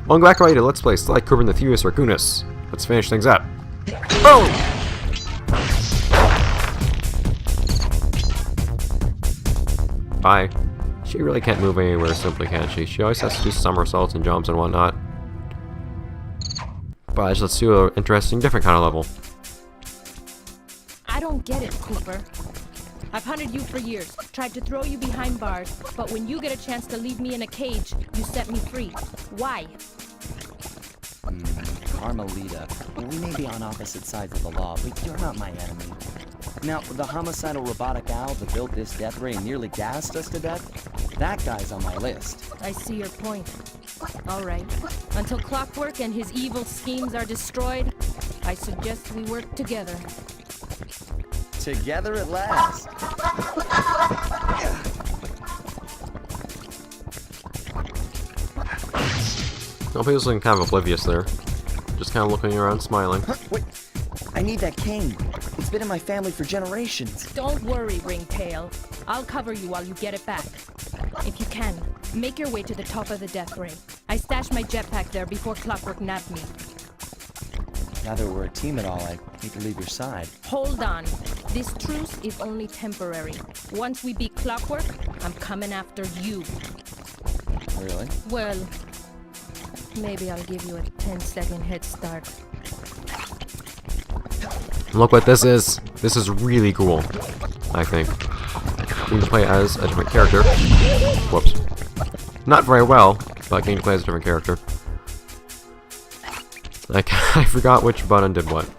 Welcome back to Let's Play Sly Cooper and the Thievius Raccoonus. Let's finish things up. Oh! Bye. She really can't move anywhere simply, can she? She always has to do somersaults and jumps and whatnot. But let's do an interesting, different kind of level. I don't get it, Cooper. I've hunted you for years, tried to throw you behind bars, but when you get a chance to leave me in a cage, you set me free. Why? Carmelita, we may be on opposite sides of the law, but you're not my enemy. Now, the homicidal robotic owl that built this death ray and nearly gassed us to death, that guy's on my list. I see your point. All right. Until Clockwork and his evil schemes are destroyed, I suggest we work together. Together at last. Nobody was looking kind of oblivious there. Just kind of looking around, smiling. Huh, wait, I need that cane. It's been in my family for generations. Don't worry, Ringtail. I'll cover you while you get it back. If you can, make your way to the top of the death ray. I stashed my jetpack there before Clockwork nabbed me. Now that we're a team at all, I hate to leave your side. Hold on. This truce is only temporary. Once we beat Clockwork, I'm coming after you. Really? Well, maybe I'll give you a 10-second head start. Look what this is. This is really cool, I think. You can play as a different character. Whoops. Not very well, but getting to play as a different character. I forgot which button did what.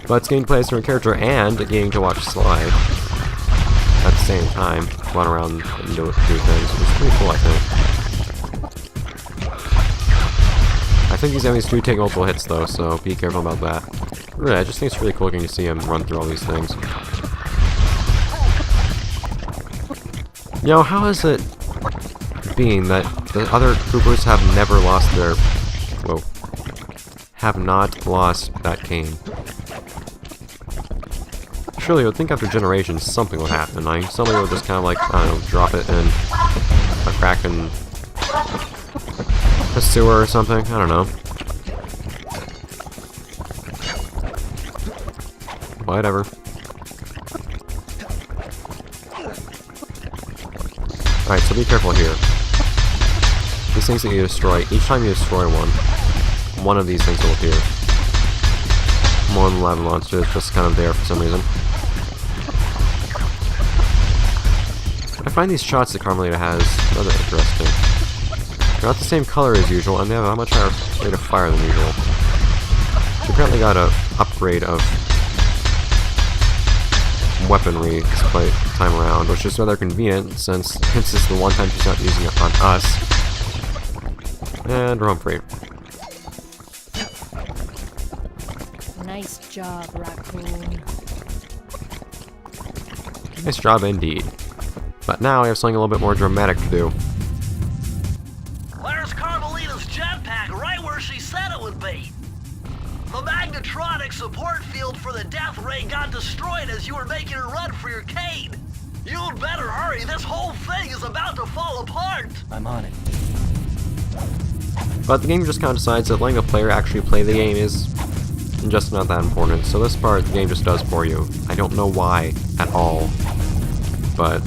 But it's getting to play as a different character and getting to watch Sly at the same time. Run around and do things. It's pretty cool, I think. I think these enemies do take multiple hits though, so be careful about that. Really, I just think it's really cool getting to see him run through all these things. You know, how is it being that the other Coopers have never lost their... Whoa. Have not lost that cane? Surely you would think after generations something would happen. Like, somebody would just kind of like, I don't know, drop it in a crack in a sewer or something. I don't know. Whatever. Alright, so be careful here. These things that you destroy, each time you destroy one of these things will appear. More than lava monster is just kind of there for some reason. I find these shots that Carmelita has rather interesting. They're not the same color as usual, and they have a much higher rate of fire than usual. She apparently got an upgrade of weaponry this time around, which is rather convenient since this is the one time she's not using it on us. And we're home free. Nice job, Raccoon. Nice job indeed. But now we have something a little bit more dramatic to do. There's Carmelita's jetpack right where she said it would be. The magnetronic support field for the death ray got destroyed as you were making a run for your cane. You'd better hurry, this whole thing is about to fall apart. I'm on it. But the game just kind of decides that letting the player actually play the game is just not that important. So this part the game just does for you. I don't know why at all. But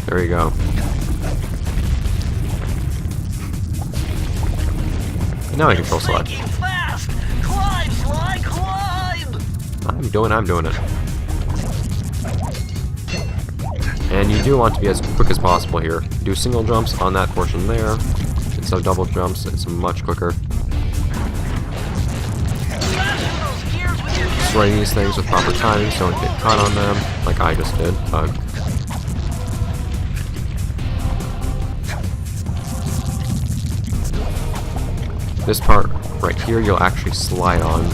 there you go. And now I control Sly. Fast! Climb, Sly, climb! I'm doing it. And you do want to be as quick as possible here. Do single jumps on that portion there. Instead of double jumps, it's much quicker. Destroying these things with proper timing so don't get caught on them, like I just did. This part right here you'll actually slide on,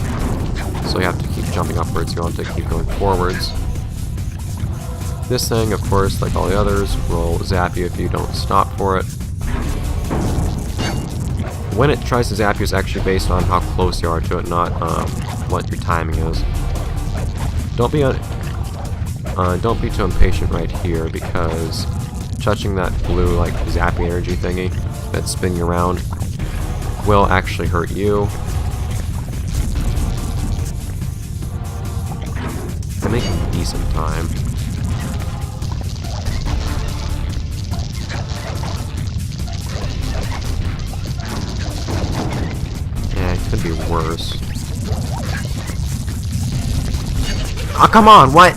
so you have to keep jumping upwards. You want to keep going forwards. This thing, of course, like all the others, will zap you if you don't stop for it. When it tries to zap you, it's actually based on how close you are to it, not what your timing is. Don't be too impatient right here, because touching that blue like zappy energy thingy that's spinning around will actually hurt you. I'm making decent time. Yeah, it could be worse. Oh, come on, what?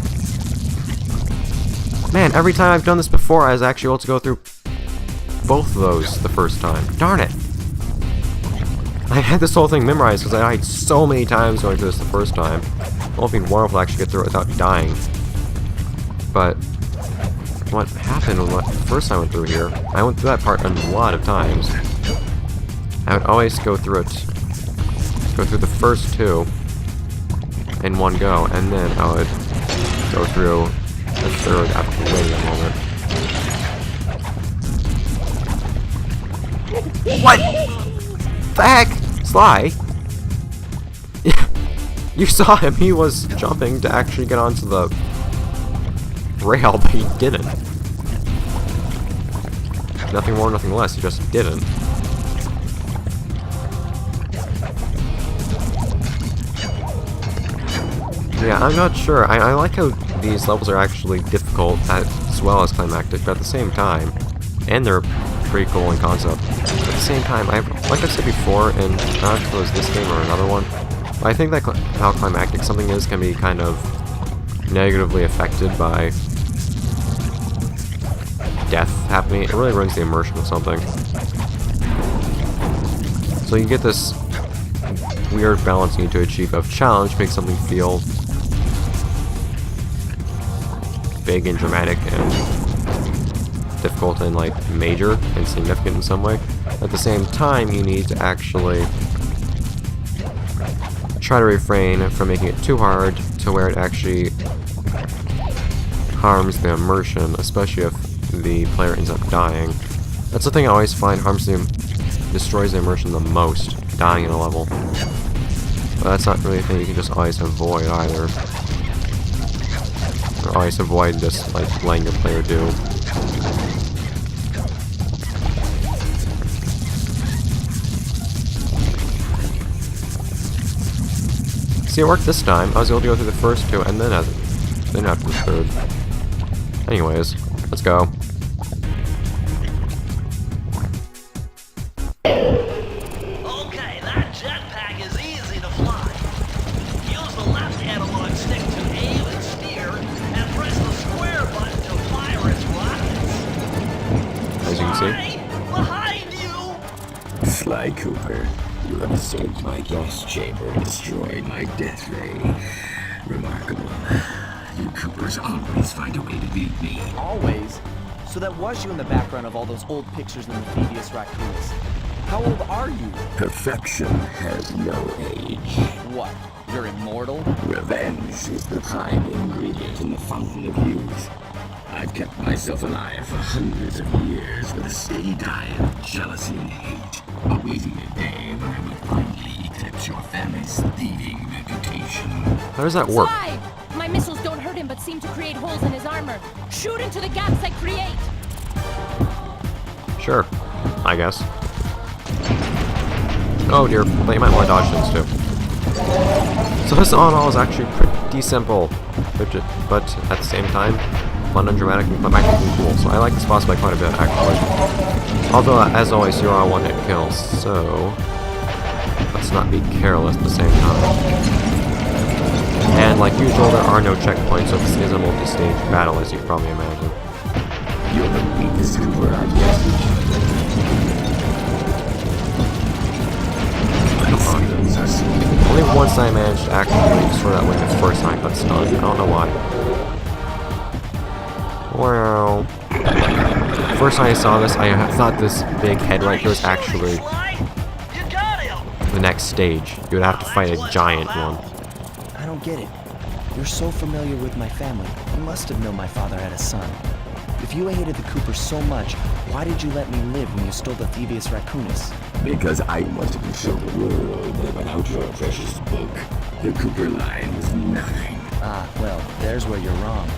Man, every time I've done this before, I was actually able to go through both of those the first time. Darn it! I had this whole thing memorized because I died so many times going through this the first time. It would be wonderful to actually get through it without dying. But what happened when the first time I went through here, I went through that part a lot of times. I would always go through the first two in one go, and then I would go through the third after waiting a moment. What the heck? Sly? You saw him, he was jumping to actually get onto the rail, but he didn't. Nothing more, nothing less, he just didn't. Yeah, I'm not sure. I like how these levels are actually difficult as well as climactic, but at the same time, and they're pretty cool in concept. At the same time, like I said before, and I don't know if it was this game or another one, but I think that how climactic something is can be kind of negatively affected by death happening. It really ruins the immersion of something. So you get this weird balance you need to achieve of challenge, make something feel big and dramatic and difficult and like major and significant in some way. At the same time, you need to actually try to refrain from making it too hard to where it actually harms the immersion, especially if the player ends up dying. That's the thing I always find destroys the immersion the most, dying in a level. But that's not really a thing you can just always avoid either. Or always avoid just like letting the player do. See, it worked this time. I was able to go through the first two and then after the third. Anyways, let's go. Okay, that jetpack is easy to fly. Use the left analog stick to aim and steer, and press the square button to fire its rockets. As you can see. Behind you! Sly Cooper, you have escaped my gas chamber and destroyed my death ray. Remarkable. You Coopers always find a way to beat me. Always? So that was you in the background of all those old pictures in the Thievius Raccoonus. How old are you? Perfection has no age. What? You're immortal? Revenge is the prime ingredient in the fountain of youth. I've kept myself alive for hundreds of years with a steady diet of jealousy and hate, awaiting the day when I will finally eclipse your family's thieving reputation. How does that work? Sly! My missiles don't hurt him but seem to create holes in his armor. Shoot into the gaps I create! Sure, I guess. Oh dear, but you might want to dodge things too. So this all in all is actually pretty simple, but at the same time, fun and dramatic and climactic and cool. So I like this boss fight quite a bit actually. Although, as always, you're on one-hit kills, so let's not be careless at the same time. And like usual, there are no checkpoints, so this is a multi-stage battle, as you can probably imagine. You're the weakest Cooper I've yet to Only once I managed to actually destroy that wing the first time I got stunned. I don't know why. Well, first time I saw this, I thought this big head right here was actually the next stage. You would have to fight a giant one. I don't get it. You're so familiar with my family. You must have known my father had a son. If you hated the Coopers so much, why did you let me live when you stole the Thievius Raccoonus? Because I wanted to show the world that without your precious book, the Cooper line was nothing. Ah, well, there's where you're wrong.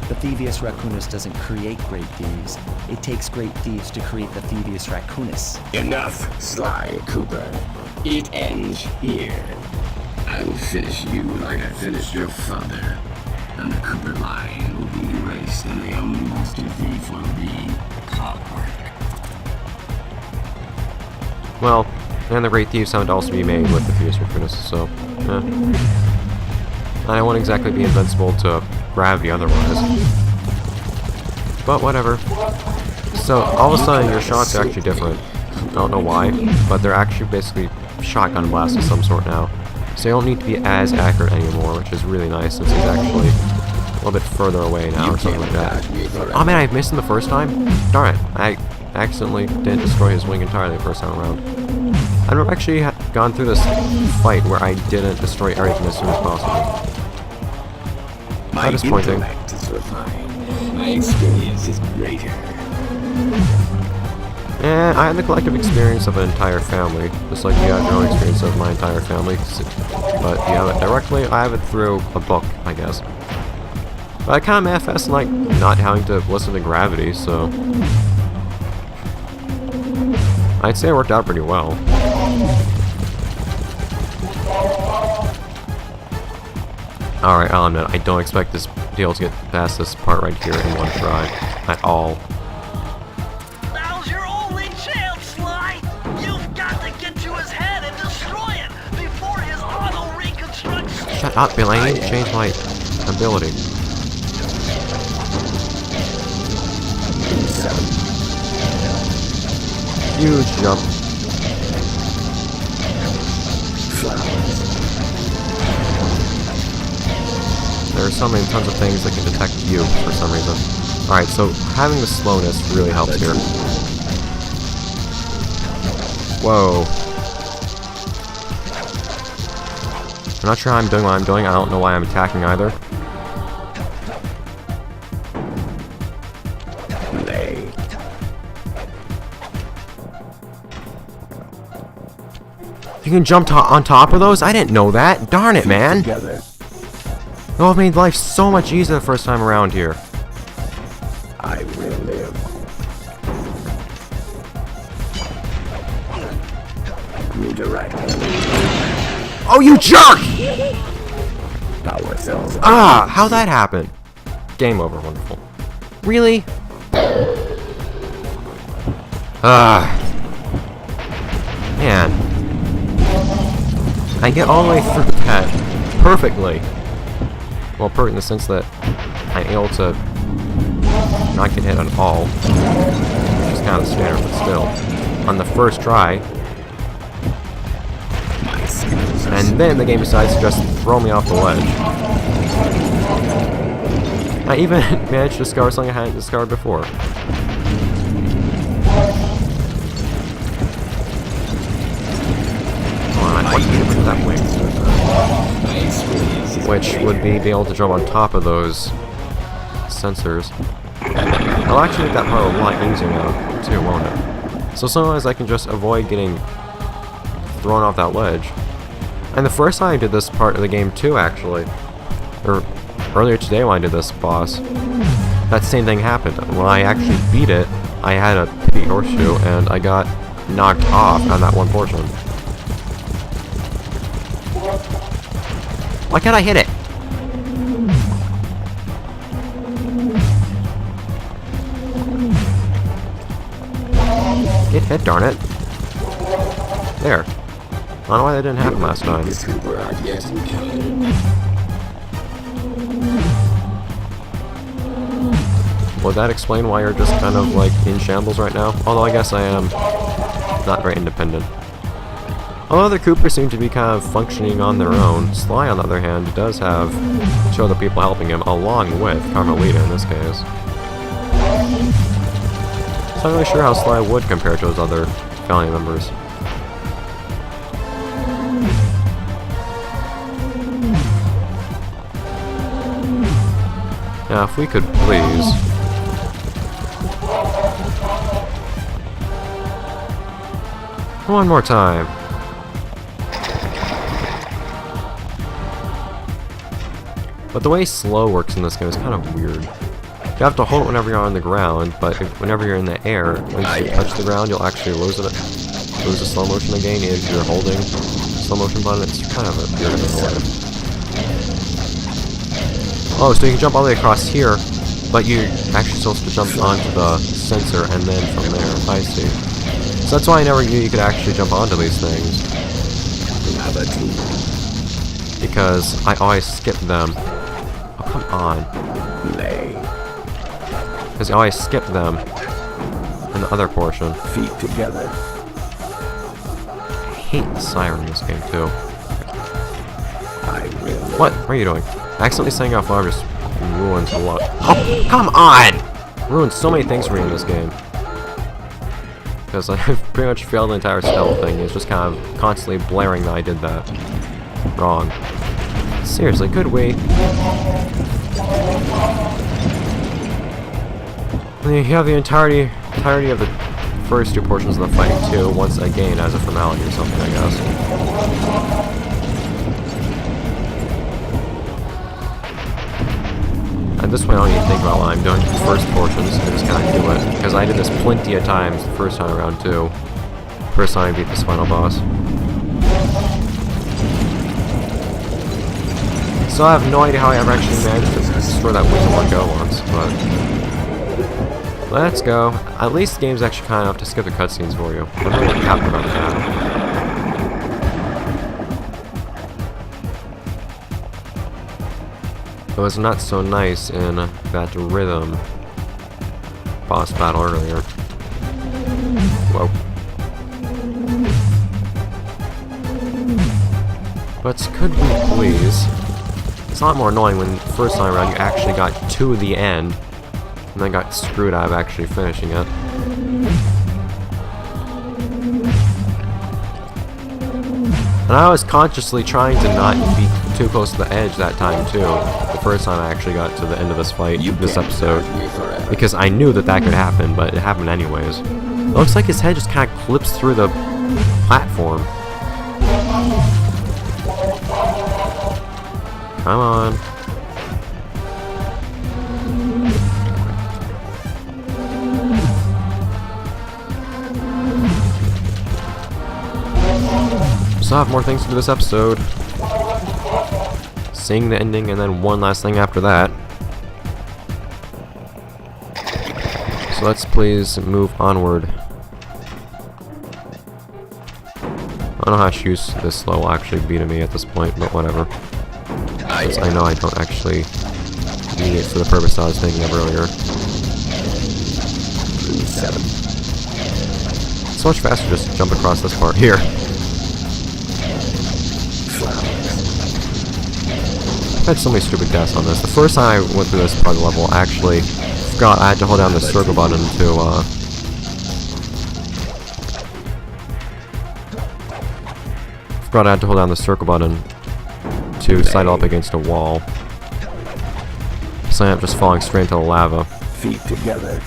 The Thievius Raccoonus doesn't create great thieves. It takes great thieves to create the Thievius Raccoonus. Enough, Sly Cooper. It ends here. I will finish you like I finished your father. And the Cooper line will be erased, and the only master thief will be Clockwork. Well, and the Great Thief sound to also be made with the Thievius Raccoonus, so, I won't exactly be invincible to gravity otherwise. But whatever. So, all of a sudden, your shots are actually different. I don't know why, but they're actually basically shotgun blasts of some sort now. So you don't need to be as accurate anymore, which is really nice since he's actually a little bit further away now or something like that. Oh man, I missed him the first time? Darn it, I accidentally didn't destroy his wing entirely the first time around. I've never actually gone through this fight where I didn't destroy everything as soon as possible. My disappointing. intellect is refined. My experience is greater. And I have the collective experience of an entire family, just like you have your own experience of my entire family. But you have it directly, I have it through a book, I guess. But I kind of manifest like not having to listen to gravity, so I'd say it worked out pretty well. Alright, I'll admit, I don't expect this deal to get past this part right here in one try, at all. Now's your only chance, Sly! You've got to get to his head and destroy it before his auto reconstructs. Shut up, Bill, I need to change my ability. Huge jump. There are so many tons of things that can detect you for some reason. Alright, so having the slowness really helps here. Whoa. I'm not sure how I'm doing what I'm doing. I don't know why I'm attacking either. You can jump on top of those? I didn't know that. Darn it, man. Oh, it made life so much easier the first time around here. I will live. Redirect. Oh, you jerk! Power cells. Ah, how'd that happen? Game over, wonderful. Really? Ah. Man. I get all the way through that perfectly. Well, perfect in the sense that I'm able to not get hit at all. Which is kind of standard, but still. On the first try. And then the game decides to just throw me off the ledge. I even managed to discover something I hadn't discovered before. What can you do with that wing? Which would be being able to jump on top of those sensors. I'll actually make that part a lot easier now, too, won't it? So sometimes I can just avoid getting thrown off that ledge. And the first time I did this part of the game too, actually, or earlier today when I did this boss, that same thing happened. When I actually beat it, I had a pity horseshoe and I got knocked off on that one portion. Why can't I hit it? Get hit, darn it. There. I don't know why that didn't happen last time. Would that explain why you're just kind of like in shambles right now? Although I guess I am not very independent. Although the Coopers seem to be kind of functioning on their own, Sly on the other hand does have two other people helping him, along with Carmelita in this case. So I'm not really sure how Sly would compare to his other family members. Now, if we could please... One more time. But the way slow works in this game is kind of weird. You have to hold it whenever you're on the ground, but whenever you're in the air, once you touch the ground, you'll actually lose the slow motion again if you're holding the slow motion button. It's kind of a weird way. Oh, so you can jump all the way across here, but you're actually supposed to jump onto the sensor and then from there. I see. So that's why I never knew you could actually jump onto these things. Because I always skip them. Oh, come on. Because I always skip them in the other portion. Feet together. I hate the siren in this game too. I will. What are you doing? Accidentally setting off fire just ruins a lot. Oh, come on! Ruins so many things for me in this game. Because I've pretty much failed the entire stealth thing. It's just kind of constantly blaring that I did that wrong. Seriously, could we? You have the entirety of the first two portions of the fight too, once again as a formality or something, I guess. At this point, I don't even think about what I'm doing the first portions. I just kind of do it because I did this plenty of times the first time around too. First time I beat this final boss. So I have no idea how I ever actually managed to destroy that wing in one go once, but let's go. At least the game's actually kind enough to skip the cutscenes for you. I'm really happy about that. It was not so nice in that rhythm boss battle earlier. Whoa. But could we please? It's a lot more annoying when the first time around you actually got to the end and then got screwed out of actually finishing it. And I was consciously trying to not be too close to the edge that time too. The first time I actually got to the end of this fight, this episode. Because I knew that that could happen, but it happened anyways. It looks like his head just kind of clips through the platform. Come on. Still have more things to do this episode. Seeing the ending and then one last thing after that. So let's please move onward. I don't know how shoes this slow will actually be to me at this point, but whatever. Because I know I don't actually need it for the purpose I was thinking of earlier. 7. So much faster just jump across this part here. I've had so many stupid deaths on this. The first time I went through this part of the level, I actually forgot I had to hold down the circle button to, forgot I had to hold down the circle button to sidle up against a wall. So I ended up just falling straight into the lava. Feet together.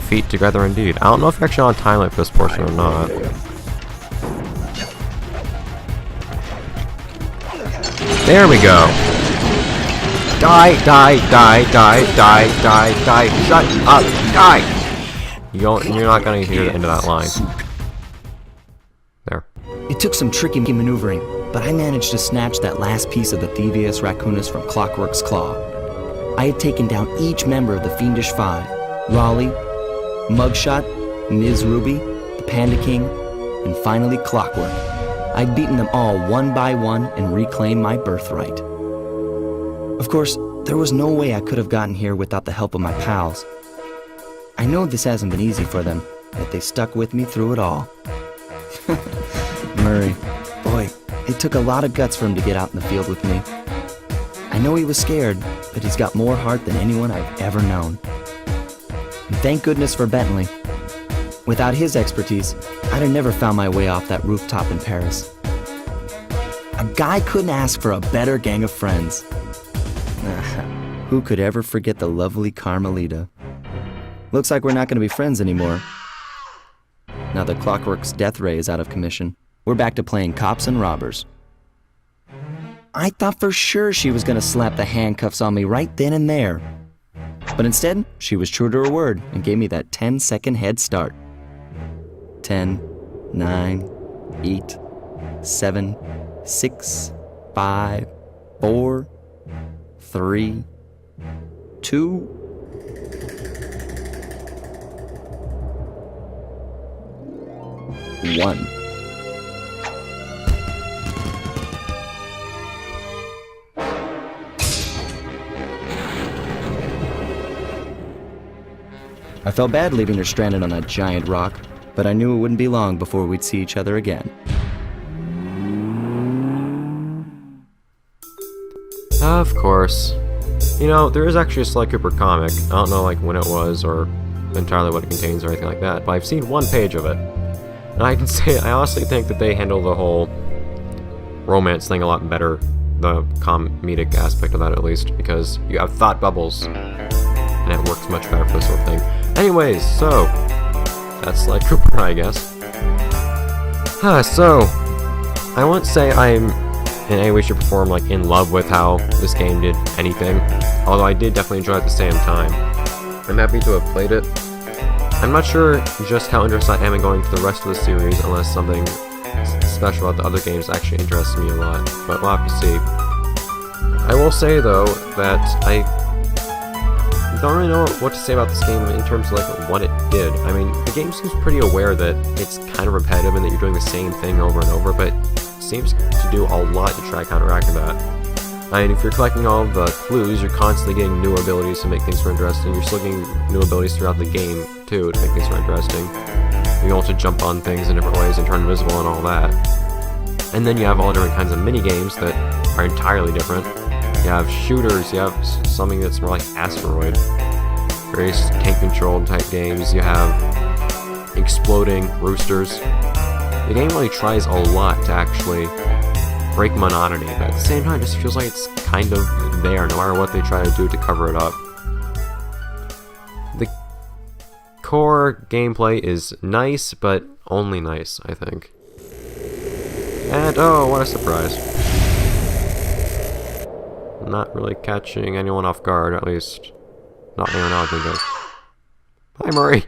Feet together indeed. I don't know if you're actually on time limit for this portion or not. There we go. Die, die, die, die, die, die, die. Shut up, die! You're not gonna hear the end of that line. There. It took some tricky maneuvering, but I managed to snatch that last piece of the Thievius Raccoonus from Clockwork's claw. I had taken down each member of the Fiendish Five: Raleigh, Mugshot, Ms. Ruby, the Panda King, and finally Clockwork. I'd beaten them all one by one and reclaimed my birthright. Of course, there was no way I could have gotten here without the help of my pals. I know this hasn't been easy for them, but they stuck with me through it all. Murray, boy, it took a lot of guts for him to get out in the field with me. I know he was scared, but he's got more heart than anyone I've ever known. And thank goodness for Bentley. Without his expertise, I'd have never found my way off that rooftop in Paris. A guy couldn't ask for a better gang of friends. Who could ever forget the lovely Carmelita? Looks like we're not going to be friends anymore. Now that Clockwork's death ray is out of commission, we're back to playing cops and robbers. I thought for sure she was gonna slap the handcuffs on me right then and there. But instead, she was true to her word and gave me that 10-second head start. 10, 9, 8, 7, 6, 5, 4, 3, 2, 1. I felt bad leaving her stranded on that giant rock, but I knew it wouldn't be long before we'd see each other again. Of course. You know, there is actually a Sly Cooper comic. I don't know like when it was or entirely what it contains or anything like that, but I've seen one page of it. And I can say, I honestly think that they handle the whole romance thing a lot better, the comedic aspect of that at least, because you have thought bubbles, and it works much better for this sort of thing. Anyways, so, that's Sly Cooper, I guess. So, I won't say I'm in any way, shape, or form like in love with how this game did anything, although I did definitely enjoy it at the same time. I'm happy to have played it. I'm not sure just how interested I am in going to the rest of the series unless something special about the other games actually interests me a lot, but we'll have to see. I will say though that I don't really know what to say about this game in terms of like what it did. I mean, the game seems pretty aware that it's kind of repetitive and that you're doing the same thing over and over, but seems to do a lot to try counteracting that. I mean, if you're collecting all the clues, you're constantly getting new abilities to make things more interesting. You're still getting new abilities throughout the game, too, to make things more interesting. You can also jump on things in different ways and turn invisible and all that. And then you have all different kinds of mini-games that are entirely different. You have shooters, you have something that's more like Asteroid. Various tank-controlled type games. You have exploding roosters. The game really tries a lot to actually break monotony, but at the same time it just feels like it's kind of there no matter what they try to do to cover it up. The core gameplay is nice, but only nice, I think. And oh, what a surprise. Not really catching anyone off guard, at least not anyone I think of. Hi, Murray!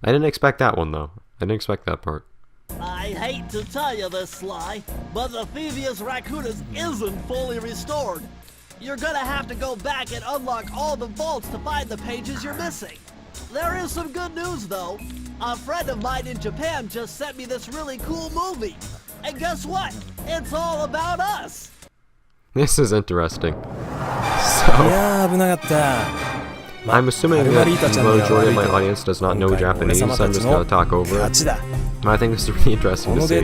I didn't expect that one, though. I didn't expect that part. I hate to tell you this, Sly, but the Thievius Raccoonus isn't fully restored. You're gonna have to go back and unlock all the vaults to find the pages you're missing. There is some good news, though. A friend of mine in Japan just sent me this really cool movie. And guess what? It's all about us! This is interesting. So, I'm assuming that the majority of my audience does not know Japanese, so I'm just gonna talk over it. I think this is really interesting to see. I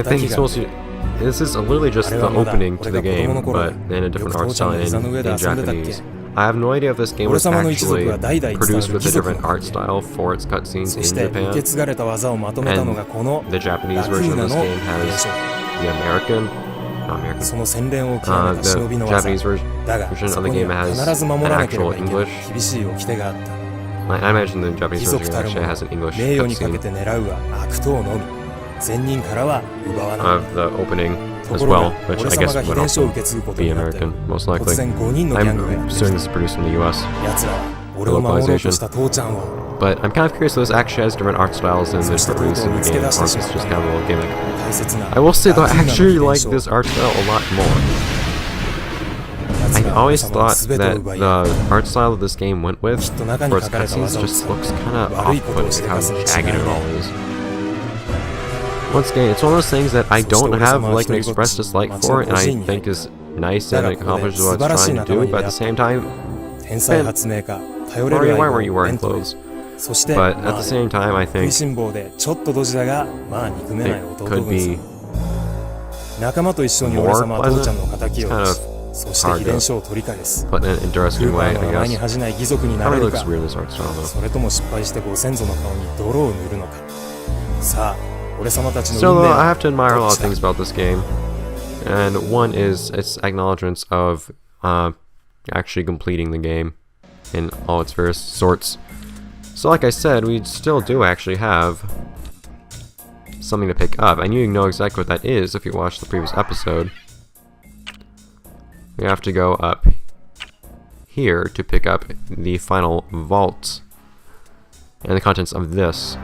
think it's mostly, this is literally just the opening to the game, but in a different art style in Japanese. I have no idea if this game was actually produced with a different art style for its cutscenes in Japan, and the Japanese version of this game has the American, the Japanese version of the game has an actual English. I imagine the Japanese version actually has an English cutscene of the opening as well, which I guess would also be American, most likely. I'm assuming this is produced in the US for localization. But I'm kind of curious if this actually has different art styles than the different releases in the game, or if it's just kind of a little gimmick. I will say though, I actually like this art style a lot more. I always thought that the art style that this game went with for its cutscenes just looks kind of off-putting, how jagged it all is. Once again, it's one of those things that I don't have like an express dislike for, and I think is nice and it accomplishes what it's trying to do, but at the same time, Mario, why weren't you wearing clothes? But at the same time, I think it could be more pleasant. It's kind of hard to put in an interesting way, I guess. Probably looks weird, this art style, though. Still, though, I have to admire a lot of things about this game. And one is its acknowledgements of actually completing the game in all its various sorts. So like I said, we still do actually have something to pick up, and you know exactly what that is if you watched the previous episode. We have to go up here to pick up the final vault and the contents of this.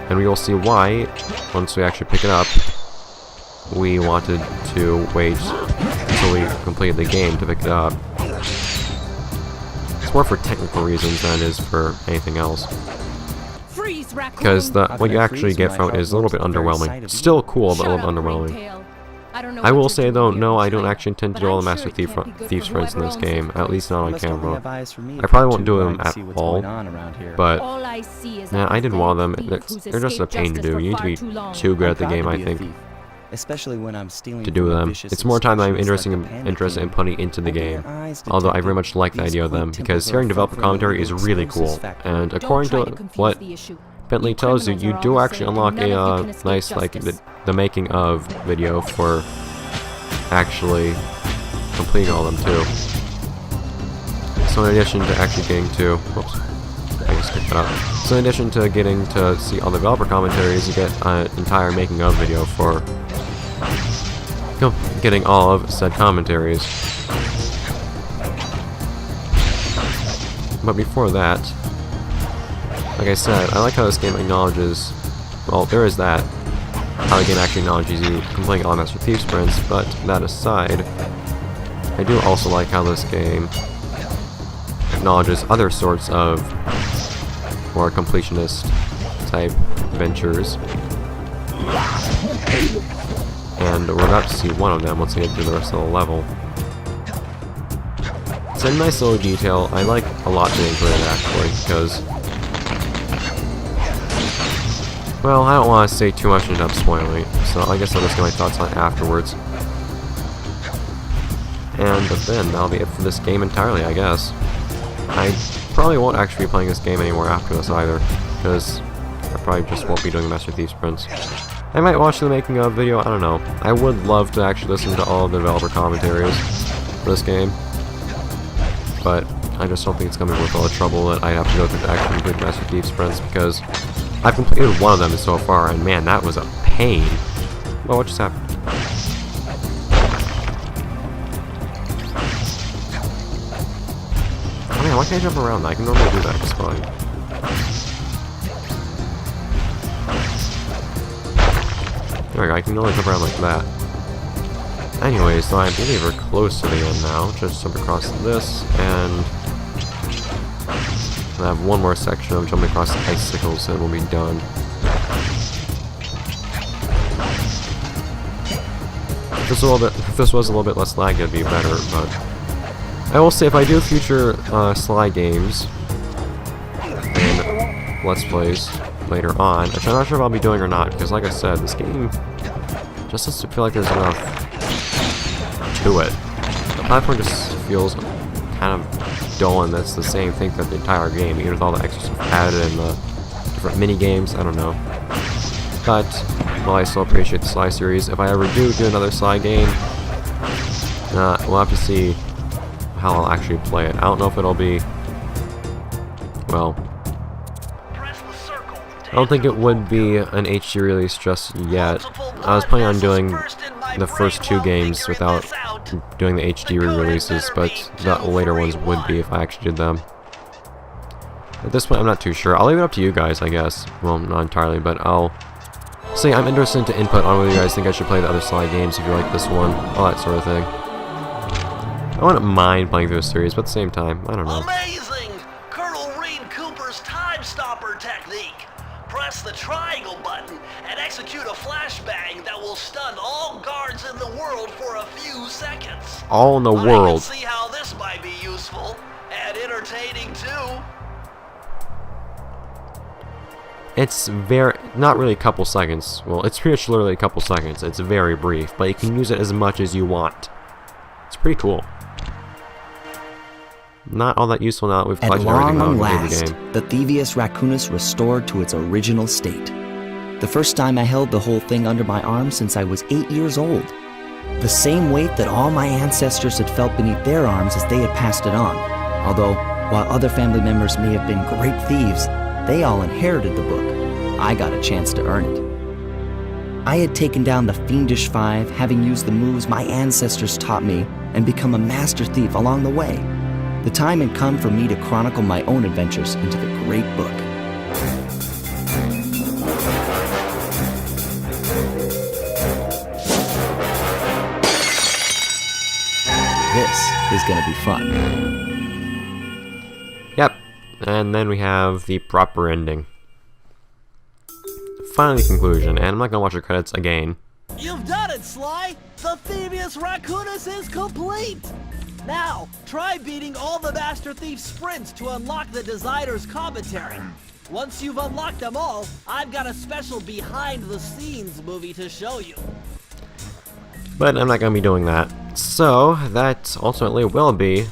And we will see why, once we actually pick it up, we wanted to wait until we completed the game to pick it up. It's more for technical reasons than it is for anything else. Because what you actually get from it is a little bit underwhelming. Still cool, but a little underwhelming. I will say though, no, I don't actually intend to do all the Master Thieves fronts in this game, at least not on camera. I probably won't do them at all, but yeah, I did one of them. They're just a pain to do. You need to be too good at the game, I think, especially when I'm stealing to do them. It's more time that I'm interested in putting into the game, although I very much like the idea of them, because hearing developer commentary is really cool, and according to what Bentley tells you, you do actually unlock a nice, like, the making of video for actually completing all of them too. So in addition to actually getting to, whoops, I just picked that up. So in addition to getting to see all the developer commentaries, you get an entire making of video for getting all of said commentaries. But before that, like I said, I like how this game acknowledges, well, there is that, how the game actually acknowledges you completing all Master Thieves sprints, but that aside, I do also like how this game acknowledges other sorts of more completionist type ventures. And we're about to see one of them once we get through the rest of the level. It's a nice little detail. I like a lot to enjoy it actually, because, well, I don't want to say too much and end up spoiling it, so I guess I'll just get my thoughts on it afterwards. And then that'll be it for this game entirely, I guess. I probably won't actually be playing this game anymore after this either, because I probably just won't be doing Master Thieves sprints. I might watch the making of video, I don't know. I would love to actually listen to all of the developer commentaries for this game, but I just don't think it's going to be worth all the trouble that I have to go through to actually complete Master Thieves sprints, because I've completed one of them so far, and man, that was a pain. Well, what just happened? Oh man, why can't I jump around? I can normally do that just fine. There we go, I can only jump around like that. Anyway, so I believe we're close to the end now. Just jump across this, and I have one more section of jumping across the icicles, and we'll be done. If this was a little bit less lag, it'd be better, but I will say if I do future Sly games and Let's Plays later on, which I'm not sure if I'll be doing or not, because like I said, this game just doesn't feel like there's enough to it. The platform just feels kind of dull, and that's the same thing for the entire game, even with all the extra stuff added and the different mini games. I don't know. But well, I still appreciate the Sly series. If I ever do another Sly game, we'll have to see how I'll actually play it. I don't know if it'll be, well, I don't think it would be an HD release just yet. I was planning on doing the first two games without doing the HD re-releases, but the later ones would be if I actually did them. At this point, I'm not too sure. I'll leave it up to you guys, I guess. Well, not entirely, but I'll say I'm interested to input on whether you guys think I should play the other Sly games, if you like this one, all that sort of thing. I wouldn't mind playing through a series, but at the same time, I don't know. Amazing! Colonel Reed Cooper's time stopper technique. Press the triangle button and execute a flashbang that will stun all guards in the world for a few seconds. All in the world. I can see how this might be useful and entertaining too. It's not really a couple seconds. Well, it's pretty much literally a couple seconds. It's very brief, but you can use it as much as you want. It's pretty cool. Not all that useful now that we've collected everything out of the game. The Thievius Raccoonus restored to its original state. The first time I held the whole thing under my arm since I was 8 years old. The same weight that all my ancestors had felt beneath their arms as they had passed it on. Although, while other family members may have been great thieves, they all inherited the book. I got a chance to earn it. I had taken down the Fiendish Five, having used the moves my ancestors taught me, and become a master thief along the way. The time had come for me to chronicle my own adventures into the Great Book. This is gonna be fun. Yep, and then we have the proper ending. Finally, conclusion, and I'm not gonna watch the credits again. You've done it, Sly! The Thievius Raccoonus is complete! Now, try beating all the Master Thief sprints to unlock the designer's commentary. Once you've unlocked them all, I've got a special behind-the-scenes movie to show you. But I'm not gonna be doing that. So, that ultimately will be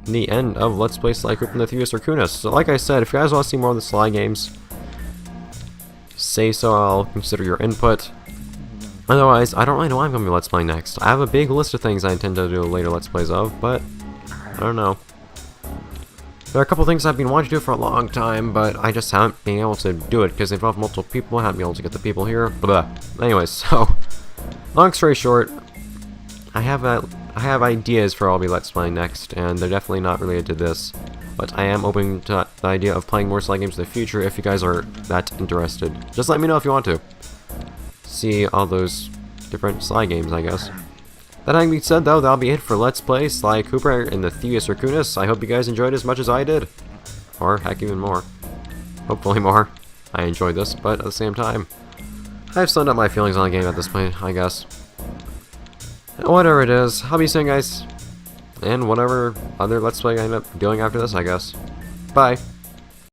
the end of Let's Play Sly Cooper and the Thievius Raccoonus. So like I said, if you guys want to see more of the Sly games, say so, I'll consider your input. Otherwise, I don't really know what I'm going to be Let's Playing next. I have a big list of things I intend to do later Let's Plays of, but I don't know. There are a couple things I've been wanting to do for a long time, but I just haven't been able to do it because they involve multiple people. I haven't been able to get the people here. Blah. Anyways, so long story short, I have ideas for what I'll be Let's Playing next, and they're definitely not related to this. But I am open to the idea of playing more Sly games in the future if you guys are that interested. Just let me know if you want to see all those different Sly games, I guess. That having been said, though, that'll be it for Let's Play Sly Cooper and the Thievius Raccoonus. I hope you guys enjoyed as much as I did. Or, heck, even more. Hopefully more. I enjoyed this, but at the same time, I've summed up my feelings on the game at this point, I guess. Whatever it is, I'll be seeing you guys, and whatever other Let's Play I end up doing after this, I guess. Bye.